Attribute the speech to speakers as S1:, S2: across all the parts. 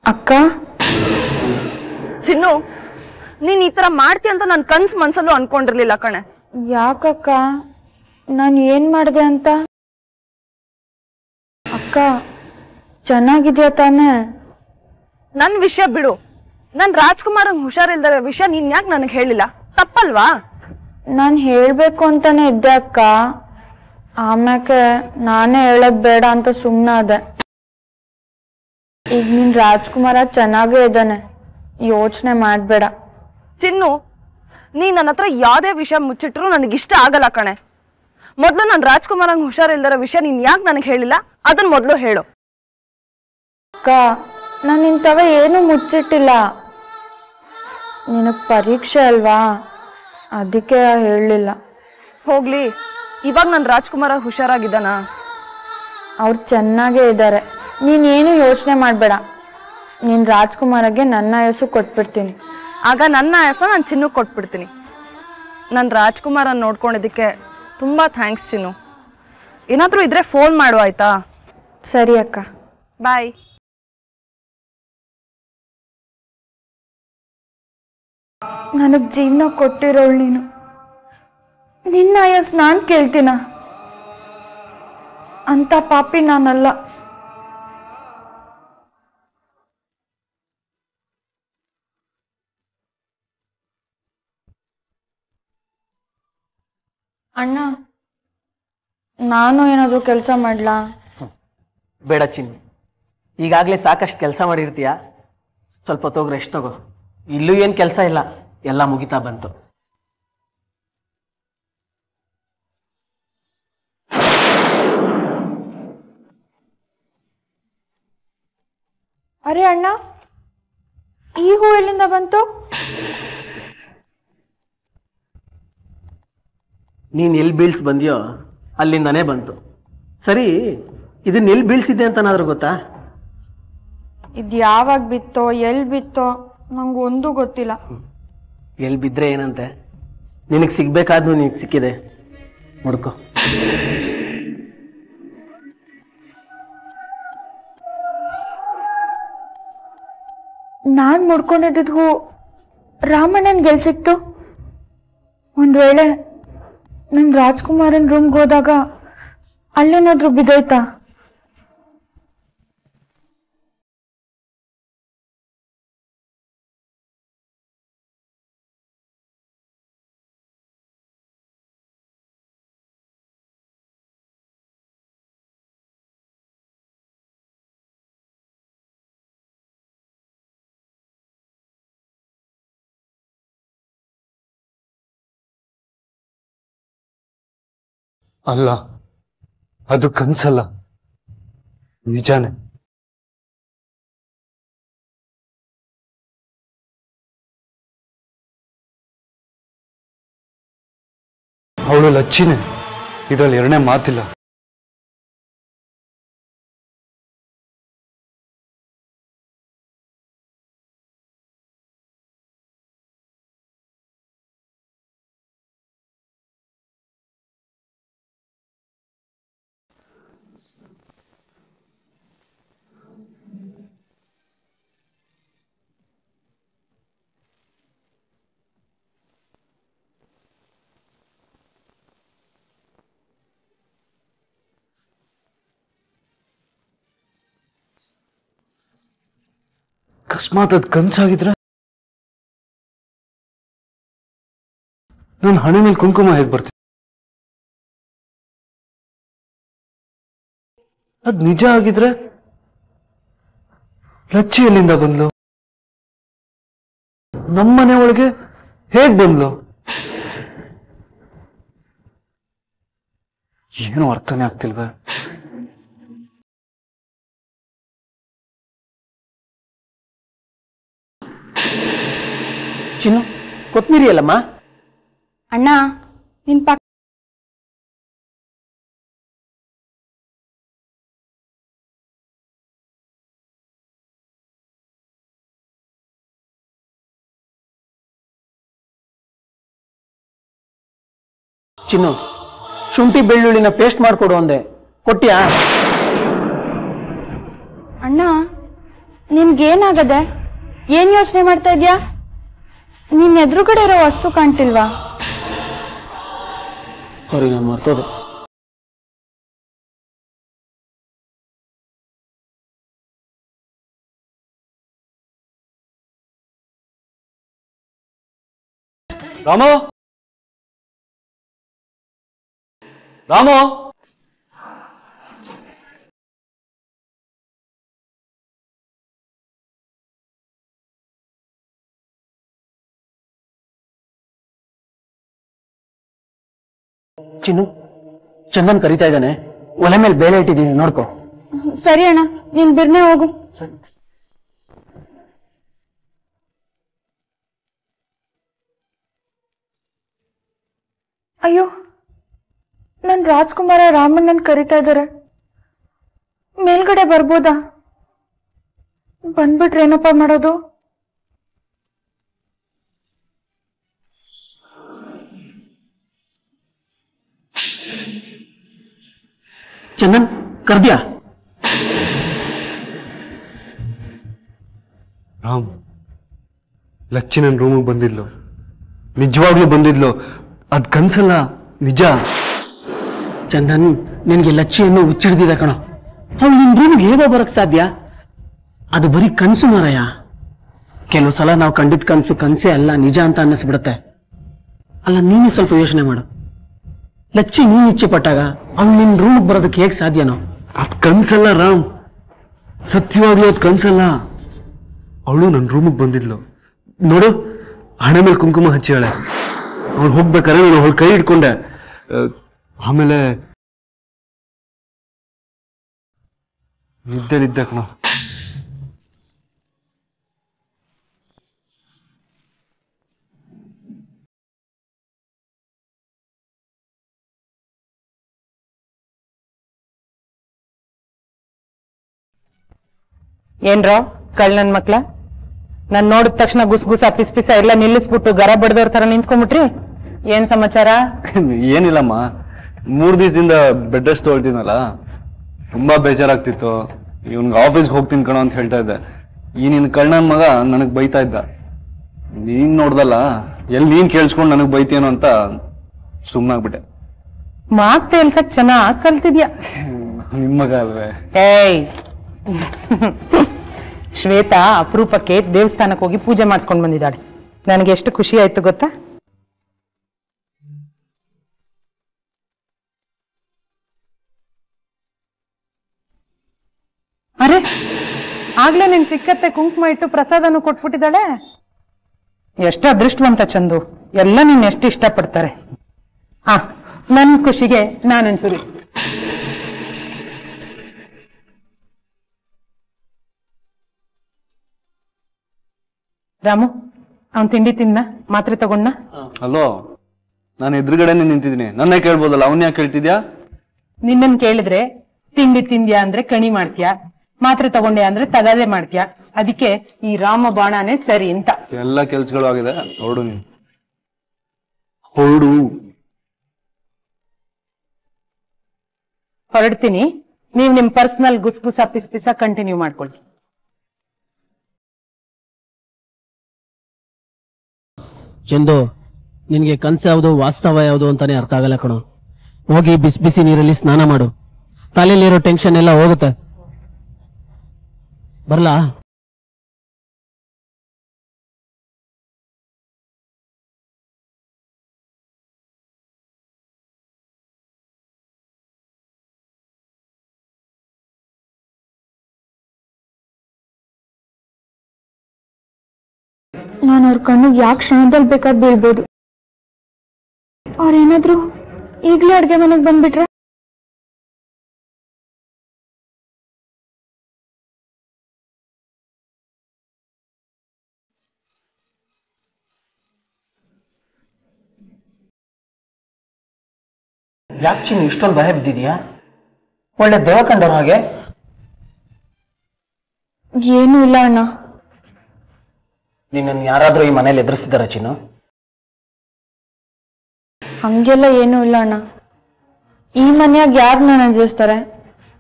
S1: ಅಕ್ಕ
S2: ಚಿನ್ನು, ನೀನ್ ಈ ತರ ಮಾಡ್ತೀಯ ಅಂತ ನನ್ ಕನ್ಸ್ ಮನ್ಸಲ್ಲೂ ಅನ್ಕೊಂಡಿರ್ಲಿಲ್ಲ ಕಣೆ.
S1: ಯಾಕಕ್ಕ? ನಾನು ಏನ್ ಮಾಡಿದೆ ಅಂತ? ಅಕ್ಕ ಚೆನ್ನಾಗಿದ್ಯಾ ತಾನೆ?
S2: ನನ್ ವಿಷಯ ಬಿಡು. ನನ್ ರಾಜ್ಕುಮಾರ್ ಹುಷಾರಿಲ್ದ ವಿಷಯ ನೀನ್ ಯಾಕೆ ನನಗೆ ಹೇಳಿಲ್ಲ? ತಪ್ಪಲ್ವಾ?
S1: ನಾನು ಹೇಳ್ಬೇಕು ಅಂತಾನೆ ಇದ್ದೆ ಅಕ್ಕ. ಆಮ್ಯಾಕೆ ನಾನೇ ಹೇಳೋದ್ ಬೇಡ ಅಂತ ಸುಮ್ಮನಾದೆ. ಈಗ ನಿನ್ ರಾಜ್ಕುಮಾರ ಚೆನ್ನಾಗೇ ಇದ್ದಾನೆ, ಯೋಚನೆ ಮಾಡ್ಬೇಡ.
S2: ಚಿನ್ನು, ನೀ ನನ್ನ ಹತ್ರ ಯಾವ್ದೇ ವಿಷಯ ಮುಚ್ಚಿಟ್ರು ನನಗಿಷ್ಟ ಆಗಲ್ಲ ಕಣೆ. ಮೊದ್ಲು ನನ್ ರಾಜ್ಕುಮಾರ್ ಹುಷಾರಿಲ್ದರ ವಿಷಯ ನೀನ್ ಯಾಕೆ ನನಗೆ ಹೇಳಿಲ್ಲ ಅದನ್ನ ಮೊದ್ಲು ಹೇಳು.
S1: ಅಕ್ಕ ನಾನು ಇಂಥವ ಏನು ಮುಚ್ಚಿಟ್ಟಿಲ್ಲ. ನಿನಗ್ ಪರೀಕ್ಷೆ ಅಲ್ವಾ, ಅದಕ್ಕೆ ಹೇಳಲಿಲ್ಲ.
S2: ಹೋಗ್ಲಿ, ಇವಾಗ ನನ್ ರಾಜ್ಕುಮಾರ ಹುಷಾರಾಗಿದ್ದಾನ?
S1: ಅವ್ರು ಚೆನ್ನಾಗೇ ಇದ್ದಾರೆ, ನೀನೇನು ಯೋಚನೆ ಮಾಡಬೇಡ. ನೀನ್ ರಾಜ್ಕುಮಾರಗೆ ನನ್ನ ಹೆಸರು ಕೊಟ್ಬಿಡ್ತೀನಿ.
S2: ಆಗ ನನ್ನ ಹೆಸರು ನಾನು ಚಿನ್ನು ಕೊಟ್ಬಿಡ್ತೀನಿ. ನನ್ನ ರಾಜ್ಕುಮಾರನ್ ನೋಡ್ಕೊಂಡಿದ್ದಕ್ಕೆ ತುಂಬಾ ಥ್ಯಾಂಕ್ಸ್ ಚಿನ್ನು. ಏನಾದರೂ ಇದ್ರೆ ಫೋನ್ ಮಾಡು ಆಯ್ತಾ?
S1: ಸರಿ ಅಕ್ಕ,
S2: ಬಾಯ್.
S1: ನನಗ್ ಜೀವನ ಕೊಟ್ಟಿರೋಳು ನೀನು. ನಿನ್ನ ಆಯಸ್ ನಾನು ಕೇಳ್ತೀನ? ಅಂತ ಪಾಪಿ ನಾನಲ್ಲ. ಅಣ್ಣ, ನಾನು ಏನಾದರೂ ಕೆಲಸ ಮಾಡ್ಲಾ?
S3: ಬೇಡ ಚಿನ್ನಿ, ಈಗಾಗಲೇ ಸಾಕಷ್ಟು ಕೆಲಸ ಮಾಡಿರ್ತೀಯ. ಸ್ವಲ್ಪ ಹೊತ್ತೋಗಿ ರೆಸ್ಟ್ ತಗೋ. ಇಲ್ಲೂ ಏನು ಕೆಲಸ ಇಲ್ಲ, ಎಲ್ಲ ಮುಗಿತಾ ಬಂತು.
S1: ಅರೆ ಅಣ್ಣ, ಈ ಹೂ ಎಲ್ಲಿಂದ ಬಂತು?
S3: ನೀನು ಎಲ್ಲಿ ಬೀಳ್ಸ್ ಬಂದ್ಯೋ ಅಲ್ಲಿಂದನೇ ಬಂತು. ಸರಿ, ಇದನ್ನ ಎಲ್ಲಿ ಬೀಳ್ಸಿದ್ದೆ ಅಂತನಾದ್ರೂ ಗೊತ್ತಾ?
S1: ಇದು ಯಾವಾಗ ಬಿತ್ತೋ, ಎಲ್ಲಿ ಬಿತ್ತೋ ನಂಗೆ ಒಂದೂ ಗೊತ್ತಿಲ್ಲ.
S3: ಎಲ್ಲಿ ಬಿದ್ದರೆ ಏನಂತೆ? ನಿನಗೆ ಸಿಗ್ಬೇಕಾದ್ರೂ ನಿನಗೆ ಸಿಕ್ಕಿದೆ, ನೋಡ್ಕೊ.
S1: ನಾನು ಮುಡ್ಕೊಂಡಿದ್ದ ಹೂ ರಾಮಣ್ಣನ್ ಗೆಲ್ ಸಿಕ್ತು. ಒಂದ್ ವೇಳೆ ನನ್ ರಾಜ್ಕುಮಾರನ್ ರೂಮ್ಗೆ ಹೋದಾಗ ಅಲ್ಲೇನಾದ್ರೂ ಬಿದ್ದೋಯ್ತಾ?
S4: ಅಲ್ಲ, ಅದು ಕನ್ಸಲ್ಲ, ನಿಜಾನೇ. ಅವಳು ಲಚ್ಚಿನೇ, ಇದರಲ್ಲಿ ಎರಡನೇ ಮಾತಿಲ್ಲ. ಅಕಸ್ಮಾತ್ ಅದು ಕನ್ಸಾಗಿದ್ರೆ ನನ್ನ ಹಣೆ ಮೇಲೆ ಕುಂಕುಮ ಹೇಗೆ ಬರ್ತೀನಿ? ಅದ್ ನಿಜ ಆಗಿದ್ರೆ ಲಚ್ಚಿ ಎಲ್ಲಿಂದ ಬಂದ್ಲು? ನಮ್ಮನೆ ಒಳಗೆ ಹೇಗ್ ಬಂದ್ಲು? ಏನು ಅರ್ಥನೇ ಆಗ್ತಿಲ್ವೇ?
S3: ಚಿನ್ನು, ಕೊತ್ಮೀರಿ ಅಲ್ಲಮ್ಮ?
S1: ಅಣ್ಣ, ನಿನ್ ಪಕ್ಕ
S3: ಚಿನ್ನು, ಶುಂಠಿ ಬೆಳ್ಳುಳ್ಳಿನ ಪೇಸ್ಟ್ ಮಾಡ್ಕೊಡು ಅಂದೆ, ಕೊಟ್ಯಾ?
S1: ಅಣ್ಣ, ನಿನ್ಗೇನಾಗದೆ? ಏನ್ ಯೋಚನೆ ಮಾಡ್ತಾ ಇದ್ಯಾ? ನಿನ್ ಎದುರುಗಡೆ ಇರೋ ವಸ್ತು ಕಾಣ್ತಿಲ್ವಾ?
S3: ಸಾರಿ, ನಾನು ಮರ್ತೋದೆ.
S4: ರಾಮು, ರಾಮು,
S3: ಚಿನ್ನು, ಚಂದನ್ ಕರಿತಾ ಇದ್ದಾನೆ. ಒಲೆ ಮೇಲೆ ಬೇಳೆ ಇಟ್ಟಿದ್ದೀನಿ, ನೋಡ್ಕೊ.
S1: ಸರಿ ಅಣ್ಣ, ನೀನ್ ಬಿರ್ನೆ ಹೋಗು.
S2: ಅಯ್ಯೋ, ನನ್ ರಾಜ್ಕುಮಾರ ರಾಮಣ್ಣನ್ ಕರಿತಾ ಇದ್ದಾರೆ. ಮೇಲ್ಗಡೆ ಬರ್ಬೋದಾ? ಬಂದ್ಬಿಟ್ರೆ ಏನಪ್ಪ ಮಾಡೋದು?
S3: ಚಂದನ್ ಕರ್ದ್ಯಾ?
S4: ರಾಮ್, ಲಚ್ಚಿ ನನ್ನ ರೂಮಿಗೆ ಬಂದಿದ್ಲು. ನಿಜವಾಗ್ಲೂ ಬಂದಿದ್ಲು. ಅದ್ ಕನ್ಸಲ್ಲ, ನಿಜ.
S3: ಚಂದನ್, ನಿನಗೆ ಲಚ್ಚಿಯನ್ನು ಹುಚ್ಚಿಡ್ದಿದೆ ಕಣೋ. ಅವ್ನು ನಿನ್ನ ರೂಮ್ಗೆ ಹೇಗೋ ಬರಕ್ ಸಾಧ್ಯ? ಅದು ಬರೀ ಕನ್ಸು ಮಾರಾಯ. ಕೆಲವು ಸಲ ನಾವು ಕಂಡಿದ್ದ ಕನ್ಸು ಕನ್ಸೇ ಅಲ್ಲ, ನಿಜ ಅಂತ ಅನ್ನಿಸ್ಬಿಡುತ್ತೆ. ಅಲ್ಲ, ನೀನು ಸ್ವಲ್ಪ ಯೋಚನೆ ಮಾಡು. ಲಚ್ಚಿ ನೀನ್ ಇಚ್ಛೆ ಪಟ್ಟಾಗ ಅವ್ನು ನಿನ್ನ ರೂಮ್ಗೆ ಬರೋದಕ್ಕೆ ಹೇಗೆ ಸಾಧ್ಯನೋ?
S4: ಅದ್ ಕನ್ಸಲ್ಲ ರಾಮ್, ಸತ್ಯವಾಗ್ಲೂ ಅದ್ ಕನ್ಸಲ್ಲ. ಅವಳು ನನ್ನ ರೂಮಿಗೆ ಬಂದಿದ್ಲು. ನೋಡು, ಹಣೆ ಮೇಲೆ ಕುಂಕುಮ ಹಚ್ಚಿಯಾಳೆ. ಅವಳು ಹೋಗ್ಬೇಕಾದ್ರೆ ನಾನು ಅವಳ ಕೈ ಹಿಡ್ಕೊಂಡೆ. ಆಮೇಲೆ ನಿದ್ದೆಲಿದ್ದೆ ಕಣ.
S5: ಏನ್ರೋ ಕಳ್ ನನ್ ಮಕ್ಳ, ನಾನ್ ನೋಡಿದ ತಕ್ಷಣ ಗುಸ್ ಪಿಸ್ ಪಿಸ ಎಲ್ಲ ನಿಲ್ಲಿಸ್ಬಿಟ್ಟು ಗರ ಬಡ್ದವ್ರ ತರ ನಿಂತ್ಕೊಂಡ್ಬಿಟ್ರಿ. ಏನ್ ಸಮಾಚಾರ?
S4: ಏನಿಲ್ಲಮ್ಮ, 3 ದಿವಸದಿಂದ ಬೆಡ್ ರೆಸ್ಟ್ ತೊಗೊಳ್ತೀನಲ್ಲ, ತುಂಬಾ ಬೇಜಾರಾಗ್ತಿತ್ತು. ಇವನ್ಗೆ ಆಫೀಸ್ಗೆ ಹೋಗ್ತೀನಿ ಕಣೋ ಅಂತ ಹೇಳ್ತಾ ಇದ್ದೆ. ಈ ನಿನ್ ಕಳ್ಳನ ಮಗ ನನಗ್ ಬೈತಾ ಇದ್ದ. ನೀನ್ ನೋಡ್ದಲ್ಲ, ಎಲ್ಲಿ ನೀನ್ ಕೇಳಿಸ್ಕೊಂಡು ನನಗ್ ಬೈತೇನೋ ಅಂತ ಸುಮ್ಮನಾಗ್ಬಿಟ್ಟೆ.
S5: ಮಾತ್ ತೇಲ್ಸಕ್ ಚೆನ್ನಾಗ್ ಕಲ್ತಿದ್ಯಾ.
S4: ನಿಮ್ ಮಗ ಅಲ್ವೇ?
S5: ಏಯ್, ಶ್ವೇತಾ ಅಪರೂಪಕ್ಕೆ ದೇವಸ್ಥಾನಕ್ಕೆ ಹೋಗಿ ಪೂಜೆ ಮಾಡಿಸ್ಕೊಂಡು ಬಂದಿದ್ದಾಳೆ. ನನಗೆ ಎಷ್ಟು ಖುಷಿ ಆಯ್ತು ಗೊತ್ತಾ? ಅರೆ, ಆಗ್ಲೇ ನಿನ್ ಚಿಕ್ಕತ್ತೆ ಕುಂಕುಮ ಇಟ್ಟು ಪ್ರಸಾದನು ಕೊಟ್ಬಿಟ್ಟಿದ್ದಾಳೆ. ಎಷ್ಟು ಅದೃಷ್ಟವಂತ ಚಂದು, ಎಲ್ಲ ನೀನ್ ಎಷ್ಟು ಇಷ್ಟಪಡ್ತಾರೆ. ನನ್ ಖುಷಿಗೆ ನಾನಂತೂ ರಾಮು, ಅವನ್ ತಿಂಡಿ ತಿನ್ನ, ಮಾತ್ರೆ ತಗೊಂಡ.
S4: ಹಲೋ, ನಾನು ಎದುರುಗಡೆನೆ ನಿಂತಿದ್ದೀನಿ, ನನ್ನೇ ಕೇಳ್ಬೋದಲ್ಲ, ಅವನ್ ಯಾಕೆ ಕೇಳ್ತಿದ್ಯಾ?
S5: ನಿನ್ನನ್ ಕೇಳಿದ್ರೆ ತಿಂಡಿ ತಿಂದ್ಯಾ ಅಂದ್ರೆ ಕಣಿ ಮಾಡ್ತೀಯಾ, ಮಾತ್ರೆ ತಗೊಂಡ್ಯಾ ಅಂದ್ರೆ ತಗಾದೆ ಮಾಡ್ತೀಯಾ. ಅದಕ್ಕೆ ಈ ರಾಮ ಬಾಣನೇ ಸರಿ ಅಂತ.
S4: ಎಲ್ಲ ಕೆಲ್ಸಗಳು ಆಗಿದೆ, ಹೊರಡು ನೀನು, ಹೊರಡು.
S5: ಹೊರಡ್ತೀನಿ, ನೀವ್ ನಿಮ್ ಪರ್ಸನಲ್ ಗುಸ್ಗುಸ ಪಿಸ ಕಂಟಿನ್ಯೂ ಮಾಡ್ಕೊಳ್ಳಿ.
S3: ಚಂದು, ನಿನ್ಗೆ ಕನ್ಸು ಯಾವುದು ವಾಸ್ತವ ಯಾವುದು ಅಂತಾನೆ ಅರ್ಥ ಆಗಲ್ಲ ಕಣೋ. ಹೋಗಿ ಬಿಸಿ ಬಿಸಿ ನೀರಲ್ಲಿ ಸ್ನಾನ ಮಾಡು, ತಲೆಯಲ್ಲಿರೋ ಟೆನ್ಷನ್ ಎಲ್ಲ ಹೋಗುತ್ತೆ. ಬರ್ಲಾ?
S1: ನಾನು ಅವ್ರ ಕಣ್ಣಿಗೆ ಯಾಕೆ ಕ್ಷಣದಲ್ಲಿ ಬೇಕಾದ್ ಬೀಳ್ಬೋದು. ಅವ್ರೇನಾದ್ರು ಈಗ್ಲೇ ಅಡ್ಗೆ ಮನೆಗೆ ಬಂದ್ಬಿಟ್ರೆ?
S3: ಯಾಕೆ ಚಿನ್ನು ಇಷ್ಟೊಂದು ಭಯ ಬಿದ್ದಿದ್ಯಾ? ಒಳ್ಳೆ ದೇವ ಕಂಡವ್ರ ಹಾಗೆ.
S1: ಏನೂ ಇಲ್ಲ ಅಣ್ಣ.
S3: ನಿನ್ನನ್ನು ಯಾರಾದ್ರೂ ಈ ಮನೇಲಿ ಎದುರಿಸಿದಾರ ಚಿನ್ನು?
S1: ಹಂಗೆಲ್ಲ ಏನೂ ಇಲ್ಲ ಅಣ್ಣ. ಈ ಮನ್ಯಾಗ ಯಾರು ನನ್ನ ಎದುರಿಸ್ತಾರೆ?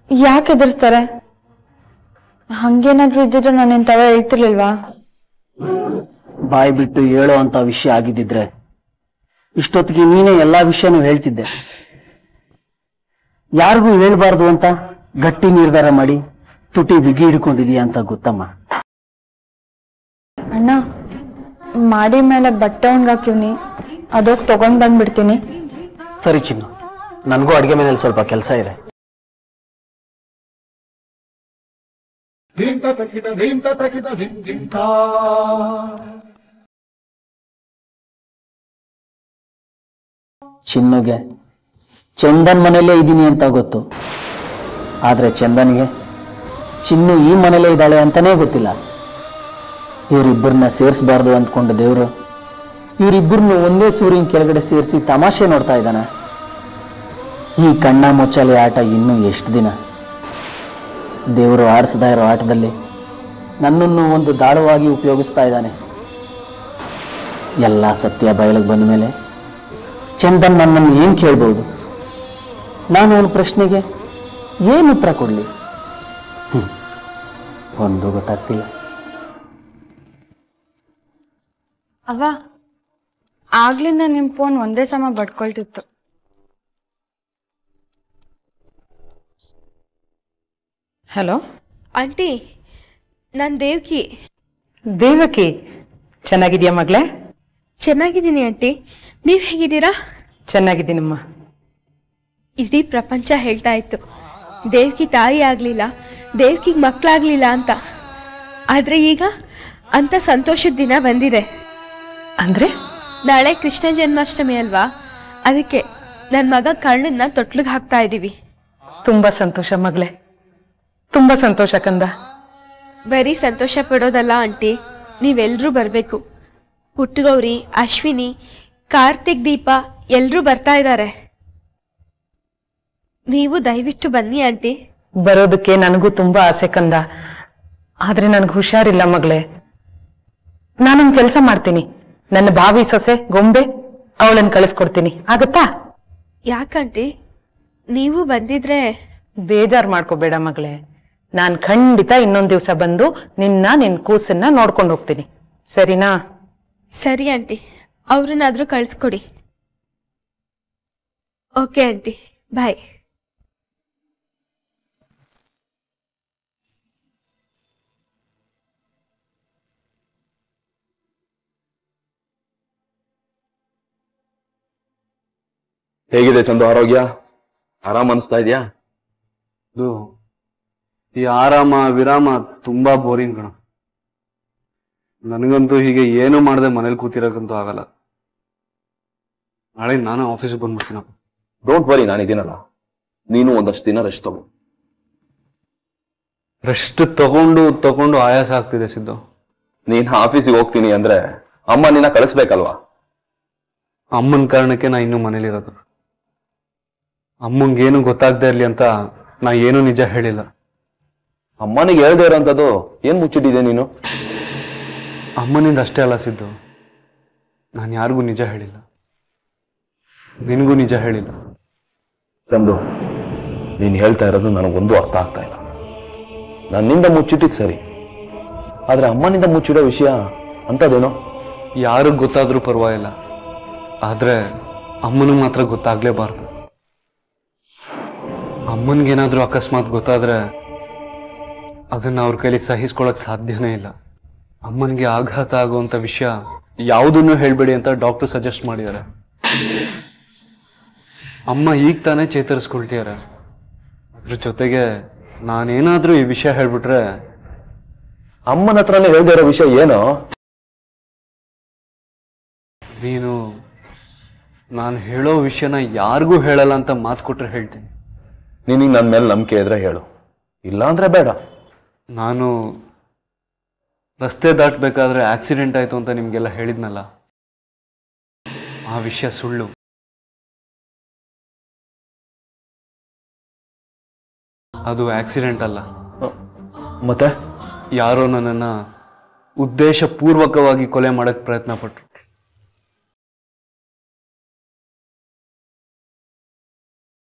S1: ಯಾಕೆ ಎದುರಿಸ್ತಾರೆ? ಹಂಗೇನಾದ್ರೂ ಇದ್ದಿದ್ರೆ ನಾನು ನಿನ್ ತವ ಹೇಳ್ತಿರ್ಲಿಲ್ವಾ?
S3: ಬಾಯಿ ಬಿಟ್ಟು ಹೇಳೋ ಅಂತ ವಿಷಯ ಆಗಿದ್ದಿದ್ರೆ ಇಷ್ಟೊತ್ತಿಗೆ ನೀನೇ ಎಲ್ಲಾ ವಿಷಯನೂ ಹೇಳ್ತಿದ್ದೆ. ಯಾರಿಗೂ ಹೇಳ್ಬಾರ್ದು ಅಂತ ಗಟ್ಟಿ ನಿರ್ಧಾರ ಮಾಡಿ ತುಟಿ ಬಿಗಿ ಹಿಡ್ಕೊಂಡಿದೀಯ ಅಂತ ಗೊತ್ತಮ್ಮ.
S1: ಅಣ್ಣ, ಮಾಡಿ ಮೇಲೆ ಬಟ್ಟೆ ಒಣಗಾಕಿವ್ನಿ, ಅದೋಗಿ ತಗೊಂಡ್ ಬಂದ್ಬಿಡ್ತೀನಿ.
S3: ಸರಿ ಚಿನ್ನು, ನನಗೂ ಅಡ್ಗೆ ಮನೇಲಿ ಸ್ವಲ್ಪ ಕೆಲಸ ಇದೆ. ಚಿನ್ನುಗೆ ಚಂದನ್ ಮನೇಲೇ ಇದ್ದೀನಿ ಅಂತ ಗೊತ್ತು, ಆದ್ರೆ ಚಂದನ್ಗೆ ಚಿನ್ನು ಈ ಮನೇಲೇ ಇದ್ದಾಳೆ ಅಂತಾನೇ ಗೊತ್ತಿಲ್ಲ. ಇವರಿಬ್ಬರನ್ನ ಸೇರಿಸಬಾರ್ದು ಅಂದ್ಕೊಂಡ ದೇವರು ಇವರಿಬ್ಬರನ್ನು ಒಂದೇ ಸೂರಿನ ಕೆಳಗಡೆ ಸೇರಿಸಿ ತಮಾಷೆ ನೋಡ್ತಾ ಇದ್ದಾನೆ. ಈ ಕಣ್ಣ ಮುಚ್ಚಾಲೆ ಆಟ ಇನ್ನೂ ಎಷ್ಟು ದಿನ? ದೇವರು ಆಡಿಸ್ತಾ ಇರೋ ಆಟದಲ್ಲಿ ನನ್ನನ್ನು ಒಂದು ದಾಳವಾಗಿ ಉಪಯೋಗಿಸ್ತಾ ಇದ್ದಾನೆ. ಎಲ್ಲ ಸತ್ಯ ಬಯಲಿಗೆ ಬಂದ ಮೇಲೆ ಚಂದನ್ ನನ್ನನ್ನು ಏನು ಕೇಳ್ಬೋದು? ನಾನು ಅವನ ಪ್ರಶ್ನೆಗೆ ಏನು ಉತ್ತರ ಕೊಡಲಿ? ಒಂದು ಗೊತ್ತಾಗ್ತಿಲ್ಲ.
S1: ಅವ್ವ, ಆಗ್ಲಿಂದ ನಿಮ್ ಫೋನ್ ಒಂದೇ ಸಮ ಬಡ್ಕೊಳ್ತಿತ್ತು.
S5: ಹಲೋ
S6: ಆಂಟಿ, ನಾನು ದೇವ್ಕಿ.
S5: ದೇವಕಿ, ಚೆನ್ನಾಗಿದ್ಯಾ ಮಗಳೇ?
S6: ಚೆನ್ನಾಗಿದ್ದೀನಿ ಆಂಟಿ, ನೀವು ಹೇಗಿದ್ದೀರಾ?
S5: ಚೆನ್ನಾಗಿದ್ದೀನಮ್ಮ.
S6: ಇಡೀ ಪ್ರಪಂಚ ಹೇಳ್ತಾ ಇತ್ತು ದೇವ್ಕಿ ತಾಯಿ ಆಗಲಿಲ್ಲ, ದೇವ್ಕಿಗೆ ಮಕ್ಕಳಾಗಲಿಲ್ಲ ಅಂತ. ಆದರೆ ಈಗ ಅಂಥ ಸಂತೋಷದ ದಿನ ಬಂದಿದೆ.
S5: ಅಂದ್ರೆ
S6: ನಾಳೆ ಕೃಷ್ಣ ಜನ್ಮಾಷ್ಟಮಿ ಅಲ್ವಾ, ಅದಕ್ಕೆ ನನ್ನ ಮಗ ಕರ್ಣನ್ನ ತೊಟ್ಲಿಗೆ ಹಾಕ್ತಾ ಇದ್ದೀವಿ.
S5: ತುಂಬಾ ಸಂತೋಷ ಮಗಳೇ, ತುಂಬಾ ಸಂತೋಷ ಕಂದ.
S6: ಬರೀ ಸಂತೋಷ ಪಡೋದಲ್ಲ ಆಂಟಿ, ನೀವೆಲ್ಲರೂ ಬರಬೇಕು. ಪುಟ್ಟಗೌರಿ, ಅಶ್ವಿನಿ, ಕಾರ್ತಿಕ್, ದೀಪ ಎಲ್ಲರೂ ಬರ್ತಾ ಇದ್ದಾರೆ. ನೀವು ದಯವಿಟ್ಟು ಬನ್ನಿ ಆಂಟಿ.
S5: ಬರೋದಕ್ಕೆ ನನಗೂ ತುಂಬಾ ಆಸೆ ಕಂದ, ಆದ್ರೆ ನನಗೆ ಹುಷಾರಿಲ್ಲ ಮಗಳೇ. ನಾನೊಂದು ಕೆಲಸ ಮಾಡ್ತೀನಿ, ನನ್ನ ಭಾವಿ ಸೊಸೆ ಗೊಂಬೆ ಅವಳನ್ನು ಕಳಿಸ್ಕೊಡ್ತೀನಿ, ಆಗತ್ತಾ?
S6: ಯಾಕಂಟಿ, ನೀವು ಬಂದಿದ್ರೆ?
S5: ಬೇಜಾರು ಮಾಡ್ಕೋಬೇಡ ಮಗಳೇ, ನಾನು ಖಂಡಿತ ಇನ್ನೊಂದು ದಿವಸ ಬಂದು ನಿನ್ನ ಕೂಸನ್ನ ನೋಡ್ಕೊಂಡು ಹೋಗ್ತೀನಿ, ಸರಿನಾ?
S6: ಸರಿ ಆಂಟಿ, ಅವ್ರನ್ನಾದ್ರೂ ಕಳಿಸ್ಕೊಡಿ. ಓಕೆ ಆಂಟಿ, ಬಾಯ್.
S7: ಹೇಗಿದೆ ಚಂದು ಆರೋಗ್ಯ? ಆರಾಮ್ ಅನಿಸ್ತಾ ಇದೆಯಾ?
S4: ಇದು ಈ ಆರಾಮ ವಿರಾಮ ತುಂಬಾ ಬೋರಿಂಗ್ ಕಣ. ನನಗಂತೂ ಹೀಗೆ ಏನು ಮಾಡದೆ ಮನೇಲಿ ಕೂತಿರೋಕ್ಕಂತೂ ಆಗಲ್ಲ. ನಾಳೆ ನಾನು ಆಫೀಸಿಗೆ ಬಂದ್ಬಿಡ್ತೀನಪ್ಪ.
S7: Don't worry, ನಾನಿದ್ದೀನಲ್ಲ. ನೀನು ಒಂದಷ್ಟು ದಿನ ರೆಸ್ಟ್ ತಗೋ.
S4: ರೆಸ್ಟ್ ತಗೊಂಡು ಆಯಾಸ ಆಗ್ತಿದೆ ಸಿದ್ದು.
S7: ನೀನ್ ಆಫೀಸಿಗೆ ಹೋಗ್ತೀನಿ ಅಂದ್ರೆ ಅಮ್ಮ ನಿನ್ನ ಕಳಿಸ್ಬೇಕಲ್ವಾ?
S4: ಅಮ್ಮನ ಕಾರಣಕ್ಕೆ ನಾ ಇನ್ನೂ ಮನೇಲಿರೋದು. ಅಮ್ಮಂಗೇನು ಗೊತ್ತಾಗದೆ ಇರ್ಲಿ ಅಂತ ನಾ ಏನು ನಿಜ ಹೇಳಿಲ್ಲ.
S7: ಅಮ್ಮನಿಗೆ ಹೇಳ್ದೇ ಇರೋಂಥದ್ದು ಏನ್ ಮುಚ್ಚಿಟ್ಟಿದೆ ನೀನು?
S4: ಅಮ್ಮನಿಂದ ಅಷ್ಟೇ ಅಲ್ಲ ಸಿದ್ದು, ನಾನು ಯಾರಿಗೂ ನಿಜ ಹೇಳಿಲ್ಲ, ನಿನಗೂ ನಿಜ ಹೇಳಿಲ್ಲ.
S7: ಚಂದು, ನೀನ್ ಹೇಳ್ತಾ ಇರೋದು ನನಗೊಂದು ಅರ್ಥ ಆಗ್ತಾ ಇಲ್ಲ. ನನ್ನಿಂದ ಮುಚ್ಚಿಟ್ಟಿದ್ ಸರಿ, ಆದ್ರೆ ಅಮ್ಮನಿಂದ ಮುಚ್ಚಿಡೋ ವಿಷಯ ಅಂತದೇನೋ?
S4: ಯಾರಿಗ್ ಗೊತ್ತಾದ್ರೂ ಪರವಾಗಿಲ್ಲ, ಆದ್ರೆ ಅಮ್ಮನಿಗೆ ಮಾತ್ರ ಗೊತ್ತಾಗ್ಲೇಬಾರ್ದು. ಅಮ್ಮನಿಗೇನಾದ್ರೂ ಅಕಸ್ಮಾತ್ ಗೊತ್ತಾದ್ರೆ ಅದನ್ನ ಅವ್ರ ಕೈಲಿ ಸಹಿಸ್ಕೊಳಕ್ ಸಾಧ್ಯನೇ ಇಲ್ಲ. ಅಮ್ಮನಿಗೆ ಆಘಾತ ಆಗುವಂತ ವಿಷಯ ಯಾವುದನ್ನು ಹೇಳ್ಬೇಡಿ ಅಂತ ಡಾಕ್ಟರ್ ಸಜೆಸ್ಟ್ ಮಾಡಿದ್ದಾರೆ. ಅಮ್ಮ ಈಗ ತಾನೇ ಚೇತರಿಸ್ಕೊಳ್ತಿದ್ದಾರೆ. ಅದ್ರ ಜೊತೆಗೆ ನಾನೇನಾದ್ರೂ ಈ ವಿಷಯ ಹೇಳ್ಬಿಟ್ರೆ
S7: ಅಮ್ಮನ ಹತ್ರನೇ ಹೇಳ್ದೇ ಇರೋ ವಿಷಯ ಏನೋ?
S4: ನೀನು ನಾನು ಹೇಳೋ ವಿಷಯನ ಯಾರಿಗೂ ಹೇಳಲ್ಲ ಅಂತ ಮಾತು ಕೊಟ್ರೆ ಹೇಳ್ತೀನಿ.
S7: ನಿನಗೆ ನನ್ನ ಮೇಲೆ ನಂಬಿಕೆ ಇದ್ರೆ ಹೇಳು, ಇಲ್ಲ ಅಂದ್ರೆ ಬೇಡ.
S4: ನಾನು ರಸ್ತೆ ದಾಟಬೇಕಾದ್ರೆ ಆಕ್ಸಿಡೆಂಟ್ ಆಯ್ತು ಅಂತ ನಿಮ್ಗೆಲ್ಲ ಹೇಳಿದ್ನಲ್ಲ, ಆ ವಿಷಯ ಸುಳ್ಳು. ಅದು ಆಕ್ಸಿಡೆಂಟ್ ಅಲ್ಲ.
S7: ಮತ್ತೆ
S4: ಯಾರೋ ನನ್ನನ್ನು ಉದ್ದೇಶಪೂರ್ವಕವಾಗಿ ಕೊಲೆ ಮಾಡಕ್ಕೆ ಪ್ರಯತ್ನ ಪಟ್ರು.